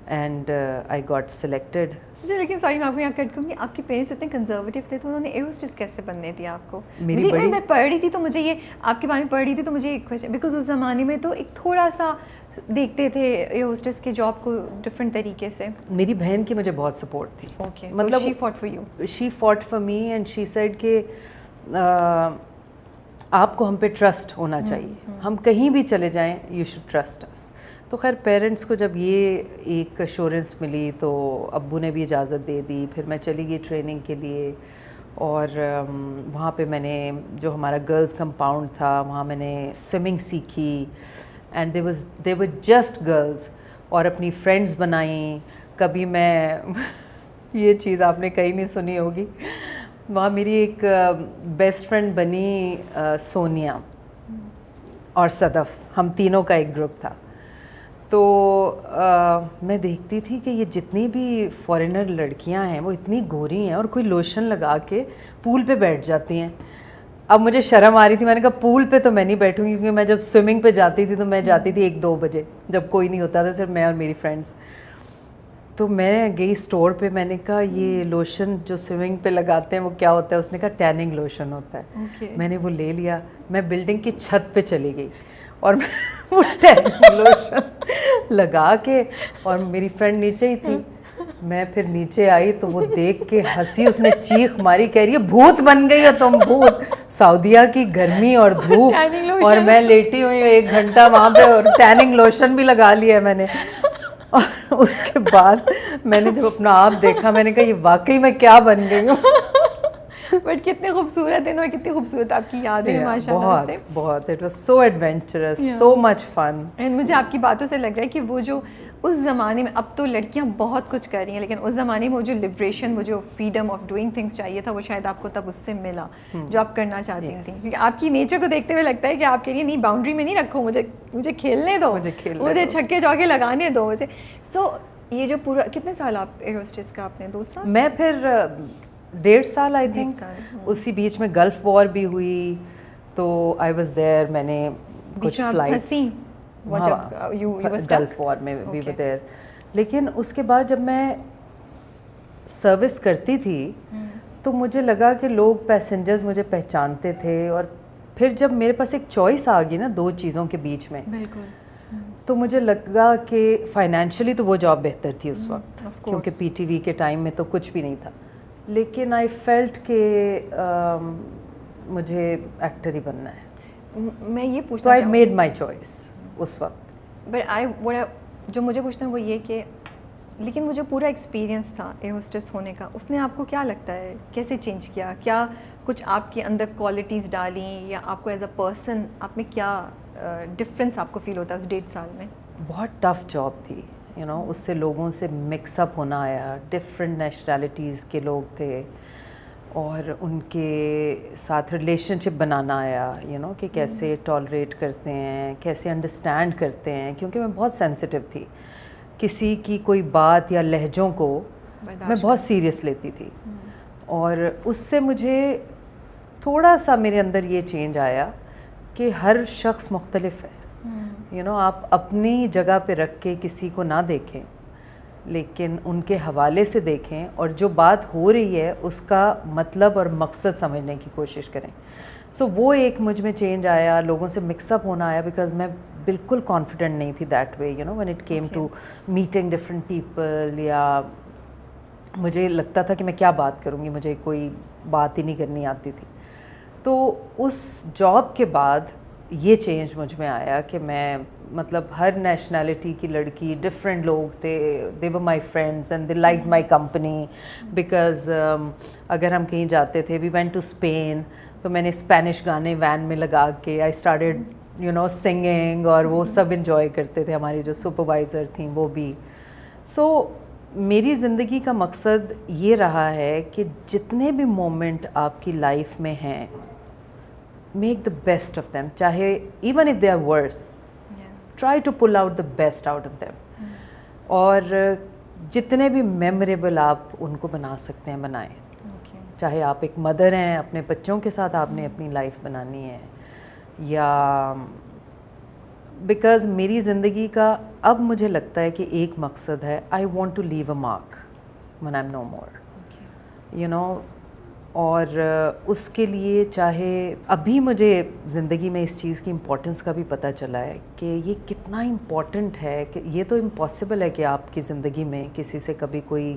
and I got selected. جی لیکن sorry میں آپ کو یہاں کٹ کروں گی, آپ کے پیرنٹس اتنے کنزرویٹو تھے تو انہوں نے ایئر ہوسٹس کیسے بننے دیا آپ کو؟ میں پڑھ رہی تھی تو مجھے یہ آپ کے بارے میں پڑھ رہی تھی تو مجھے ایک کویشچن, بیکاز اس زمانے میں تو ایک تھوڑا سا دیکھتے تھے ایئر ہوسٹس کے جاب کو ڈفرینٹ طریقے سے. میری بہن کی مجھے بہت سپورٹ تھی. اوکے, مطلب she fought for you. She fought for me and she said کہ آپ کو ہم پہ ٹرسٹ ہونا چاہیے, ہم کہیں بھی چلے جائیں یو شوڈ ٹرسٹ اس. تو خیر پیرنٹس کو جب یہ ایک ایشورنس ملی تو ابو نے بھی اجازت دے دی. پھر میں چلی گئی ٹریننگ کے لیے, اور وہاں پہ میں نے جو ہمارا گرلز کمپاؤنڈ تھا وہاں میں نے سوئمنگ سیکھی, and they were just girls, اور اپنی فرینڈس بنائیں. کبھی میں یہ چیز آپ نے کہیں نہیں سنی ہوگی, وہاں میری ایک بیسٹ فرینڈ بنی سونیا اور صدف, ہم تینوں کا ایک گروپ تھا. تو میں دیکھتی تھی کہ یہ جتنی بھی فارینر لڑکیاں ہیں وہ اتنی گوری ہیں اور کوئی لوشن لگا کے پول پہ بیٹھ جاتی ہیں. اب مجھے شرم آ رہی تھی, میں نے کہا پول پہ تو میں نہیں بیٹھوں گی, کیونکہ میں جب سوئمنگ پہ جاتی تھی تو میں جاتی تھی 1-2 بجے جب کوئی نہیں ہوتا تھا, صرف میں اور میری فرینڈس. تو میں گئی اسٹور پہ, میں نے کہا یہ لوشن جو سوئمنگ پہ لگاتے ہیں وہ کیا ہوتا ہے؟ اس نے کہا ٹیننگ لوشن ہوتا ہے. میں نے وہ لے لیا, میں بلڈنگ کی چھت پہ چلی گئی اور وہ ٹیننگ لوشن لگا کے, اور میری فرینڈ نیچے ہی تھی, میں پھر نیچے آئی تو وہ دیکھ کے ہنسی, اس نے چیخ ماری, کہہ رہی ہے بھوت بن گئی ہو تم, بھوت. سعودیہ کی گرمی اور دھوپ, اور میں لیٹی ہوئی ہوں 1 گھنٹہ وہاں پہ, اور ٹیننگ لوشن بھی لگا لیا ہے میں نے. اور اس کے بعد میں نے جب اپنا آپ دیکھا میں نے کہا یہ واقعی میں کیا بن گئی ہوں. بٹ کتنے خوبصورت ہیں اور کتنی خوبصورت آپ کی یادیں ماشاء اللہ سے. بہت it was so adventurous, so much fun. And مجھے آپ کی باتوں سے لگ رہا ہے کہ وہ جو اس زمانے میں, اب تو لڑکیاں بہت کچھ کر رہی ہیں, لیکن اس زمانے میں وہ جو لبریشن, وہ جو فریڈم آف ڈوئنگ تھنگس چاہیے تھا, وہ شاید آپ کو تب اس سے ملا جو آپ کرنا چاہتی تھیں. کیونکہ آپ کی نیچر کو دیکھتے ہوئے لگتا ہے کہ آپ کہہ رہی ہیں نہیں باؤنڈری میں نہیں رکھو, مجھے کھیلنے دو, مجھے چھکے چوکے لگانے دو مجھے. سو یہ جو پورا کتنے سال آپ ایئر ہوسٹس کا آپ نے؟ 2 سال. میں پھر 1.5 سال آئی تھنک, اسی بیچ میں گلف وار بھی ہوئی تو آئی واز دیئر. میں نے کچھ فلائٹس گلف وار میں بھی دیر. لیکن اس کے بعد جب میں سروس کرتی تھی تو مجھے لگا کہ لوگ پیسنجرز مجھے پہچانتے تھے, اور پھر جب میرے پاس ایک چوائس آ گئی نا 2 چیزوں کے بیچ میں, تو مجھے لگا کہ فائنینشلی تو وہ جاب بہتر تھی اس وقت, کیونکہ پی ٹی وی کے ٹائم میں تو کچھ بھی نہیں تھا. لیکن آئی فیلٹ کہ مجھے ایکٹر ہی بننا ہے. میں یہ پوچھنا, تو آئی میڈ مائی چوائس اس وقت. بٹ جو مجھے پوچھنا ہے وہ یہ کہ لیکن وہ جو پورا ایکسپیرینس تھا ایئر ہوسٹس ہونے کا, اس نے آپ کو کیا لگتا ہے کیسے چینج کیا؟ کیا کچھ آپ کے اندر کوالٹیز ڈالیں, یا آپ کو ایز اے پرسن آپ میں کیا ڈفرینس آپ کو فیل ہوتا ہے اس 1.5 سال میں؟ بہت ٹف جاب تھی, اس سے لوگوں سے مکس اپ ہونا آیا, ڈفرینٹ نیشنلٹیز کے لوگ تھے, اور ان کے ساتھ ریلیشن شپ بنانا آیا, کہ کیسے ٹالریٹ کرتے ہیں, کیسے انڈرسٹینڈ کرتے ہیں, کیونکہ میں بہت سینسٹیو تھی. کسی کی کوئی بات یا لہجوں کو میں بہت سیریس لیتی تھی, اور اس سے مجھے تھوڑا سا میرے اندر یہ چینج آیا کہ ہر شخص مختلف ہے. آپ اپنی جگہ پہ رکھ کے کسی کو نہ دیکھیں, لیکن ان کے حوالے سے دیکھیں, اور جو بات ہو رہی ہے اس کا مطلب اور مقصد سمجھنے کی کوشش کریں. سو وہ ایک مجھ میں چینج آیا, لوگوں سے مکس اپ ہونا آیا, بیکاز میں بالکل کانفیڈنٹ نہیں تھی that way, when it came to meeting different people, یا مجھے لگتا تھا کہ میں کیا بات کروں گی, مجھے کوئی بات ہی نہیں کرنی آتی تھی. تو اس جاب کے بعد یہ چینج مجھ میں آیا کہ میں مطلب ہر نیشنلٹی کی لڑکی, ڈفرینٹ لوگ تھے, they were my friends and they like my company, because اگر ہم کہیں جاتے تھے, وی وینٹ ٹو اسپین, تو میں نے اسپینش گانے وین میں لگا کے آئی اسٹارٹیڈ سنگنگ, اور وہ سب انجوائے کرتے تھے, ہماری جو سپروائزر تھیں وہ بھی. سو میری زندگی کا مقصد یہ رہا ہے کہ جتنے بھی مومنٹ آپ کی لائف میں ہیں, make the best of them, چاہے even if they are worse, try to pull out the best out of them, اور جتنے بھی میموریبل آپ ان کو بنا سکتے ہیں بنائیں. چاہے آپ ایک مدر ہیں, اپنے بچوں کے ساتھ آپ نے اپنی لائف بنانی ہے, یا بیکاز میری زندگی کا اب مجھے لگتا ہے کہ ایک مقصد ہے, I want to leave a mark when I'm no more, you know. اور اس کے لیے چاہے ابھی مجھے زندگی میں اس چیز کی امپورٹنس کا بھی پتہ چلا ہے کہ یہ کتنا امپورٹنٹ ہے, کہ یہ تو امپاسبل ہے کہ آپ کی زندگی میں کسی سے کبھی کوئی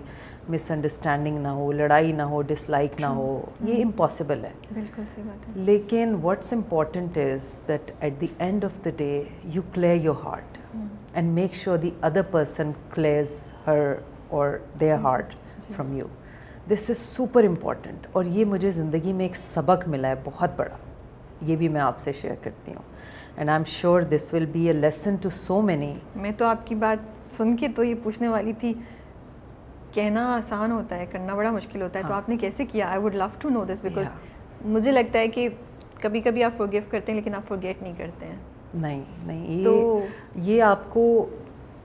مس انڈرسٹینڈنگ نہ ہو, لڑائی نہ ہو, ڈس لائک نہ ہو, یہ امپاسبل ہے. بالکل صحیح بات ہے. لیکن what's important is that at the end of the day you clear your heart and make sure the other person clears her اور their heart from you. This is super important, اور یہ مجھے زندگی میں ایک سبق ملا ہے بہت بڑا, یہ بھی میں آپ سے شیئر کرتی ہوں. And I'm sure this will be a lesson to so many. میں تو آپ کی بات سن کے تو یہ پوچھنے والی تھی, کہنا آسان ہوتا ہے, کرنا بڑا مشکل ہوتا ہے, تو آپ نے کیسے کیا؟ I would love to know this because مجھے لگتا ہے کہ کبھی کبھی آپ forgive کرتے ہیں لیکن آپ forget نہیں کرتے ہیں. نہیں, یہ آپ کو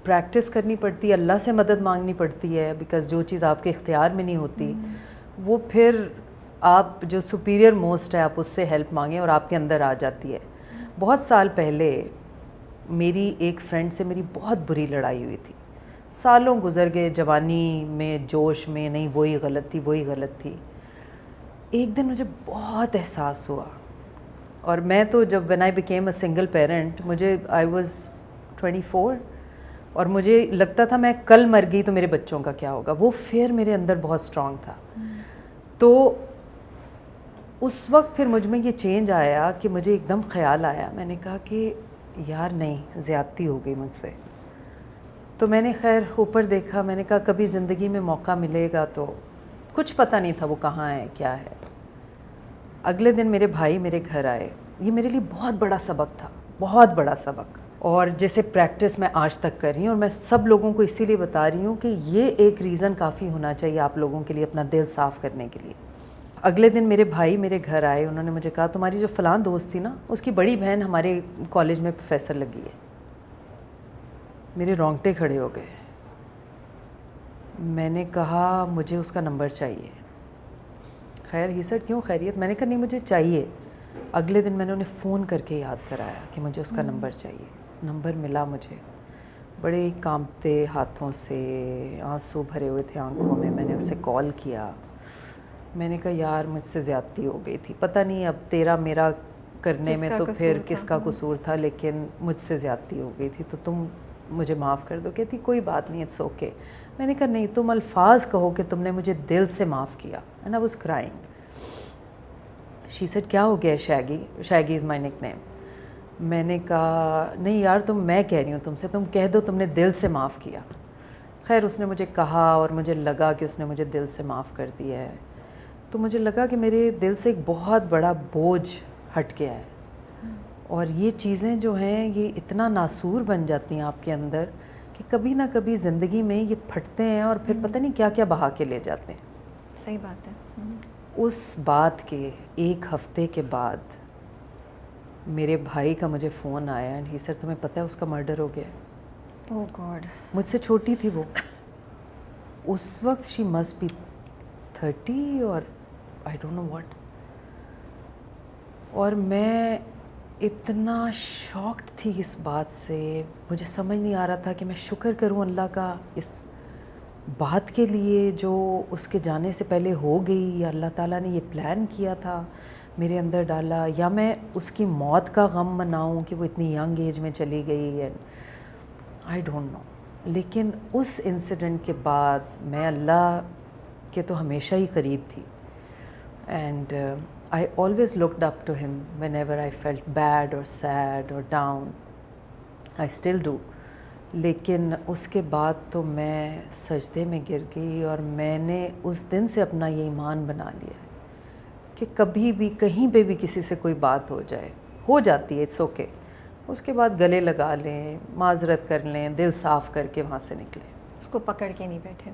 پریکٹس کرنی پڑتی ہے, اللہ سے مدد مانگنی پڑتی ہے, بیکاز جو چیز آپ کے اختیار میں نہیں ہوتی وہ پھر آپ جو سپیریئر موسٹ ہے آپ اس سے ہیلپ مانگیں اور آپ کے اندر آ جاتی ہے. بہت سال پہلے میری ایک فرینڈ سے میری بہت بری لڑائی ہوئی تھی, سالوں گزر گئے, جوانی میں جوش میں, نہیں وہی غلط تھی. ایک دن مجھے بہت احساس ہوا, اور میں تو جب when I became a single parent, مجھے I was 24 اور مجھے لگتا تھا میں کل مر گئی تو میرے بچوں کا کیا ہوگا. وہ فیئر میرے اندر بہت اسٹرانگ تھا. تو اس وقت پھر مجھ میں یہ چینج آیا کہ مجھے ایک دم خیال آیا, میں نے کہا کہ یار نہیں, زیادتی ہو گئی مجھ سے. تو میں نے خیر اوپر دیکھا, میں نے کہا کبھی زندگی میں موقع ملے گا تو, کچھ پتہ نہیں تھا وہ کہاں ہے کیا ہے. اگلے دن میرے بھائی میرے گھر آئے, یہ میرے لیے بہت بڑا سبق تھا, بہت بڑا سبق, اور جیسے پریکٹس میں آج تک کر رہی ہوں, اور میں سب لوگوں کو اسی لیے بتا رہی ہوں کہ یہ ایک ریزن کافی ہونا چاہیے آپ لوگوں کے لیے اپنا دل صاف کرنے کے لیے. اگلے دن میرے بھائی میرے گھر آئے, انہوں نے مجھے کہا تمہاری جو فلاں دوست تھی نا, اس کی بڑی بہن ہمارے کالج میں پروفیسر لگی ہے. میرے رونگٹے کھڑے ہو گئے. میں نے کہا مجھے اس کا نمبر چاہیے. خیر ہی سیڈ کیوں خیریت؟ میں نے کہا نہیں مجھے چاہیے. اگلے دن میں نے انہیں فون کر کے یاد کرایا کہ مجھے اس کا نمبر چاہیے. نمبر ملا مجھے, بڑے کانپتے ہاتھوں سے, آنسو بھرے ہوئے تھے آنکھوں میں, میں نے اسے کال کیا. میں نے کہا یار مجھ سے زیادتی ہو گئی تھی, پتہ نہیں اب تیرا میرا کرنے میں تو پھر کس کا قصور تھا, لیکن مجھ سے زیادتی ہو گئی تھی تو تم مجھے معاف کر دو. کہتی کوئی بات نہیں, اٹس اوکے. میں نے کہا نہیں, تم الفاظ کہو کہ تم نے مجھے دل سے معاف کیا. And I was crying. She said کیا ہو گیا شیگی؟ شیگی از مائی نک نیم. میں نے کہا نہیں یار میں کہہ رہی ہوں تم سے, تم کہہ دو تم نے دل سے معاف کیا. خیر اس نے مجھے کہا اور مجھے لگا کہ اس نے مجھے دل سے معاف کر دیا ہے. تو مجھے لگا کہ میرے دل سے ایک بہت بڑا بوجھ ہٹ گیا ہے. اور یہ چیزیں جو ہیں یہ اتنا ناسور بن جاتی ہیں آپ کے اندر کہ کبھی نہ کبھی زندگی میں یہ پھٹتے ہیں اور پھر پتہ نہیں کیا کیا بہا کے لے جاتے ہیں. صحیح بات ہے. اس بات کے ایک ہفتے کے بعد میرے بھائی کا مجھے فون آیا, اینڈ ہی سر تمہیں پتہ ہے اس کا مرڈر ہو گیا. اوہ گاڈ. مجھ سے چھوٹی تھی وہ اس وقت, شی مسٹ بی 30 اور آئی ڈونٹ نو واٹ. اور میں اتنا شاکڈ تھی اس بات سے, مجھے سمجھ نہیں آ رہا تھا کہ میں شکر کروں اللہ کا اس بات کے لیے جو اس کے جانے سے پہلے ہو گئی, یا اللہ تعالیٰ نے یہ پلان کیا تھا میرے اندر ڈالا, یا میں اس کی موت کا غم مناؤں کہ وہ اتنی ینگ ایج میں چلی گئی. And I don't know. لیکن اس انسیڈنٹ کے بعد میں اللہ کے تو ہمیشہ ہی قریب تھی. And I always looked up to him whenever I felt bad or sad or down. I still do. لیکن اس کے بعد تو میں سجدے میں گر گئی, اور میں نے اس دن سے اپنا یہ ایمان بنا لیا ہے کہ کبھی بھی کہیں پہ بھی کسی سے کوئی بات ہو جائے, ہو جاتی ہے, اٹس اوکے, اس کے بعد گلے لگا لیں, معذرت کر لیں, دل صاف کر کے وہاں سے نکلیں. اس کو پکڑ کے نہیں بیٹھے.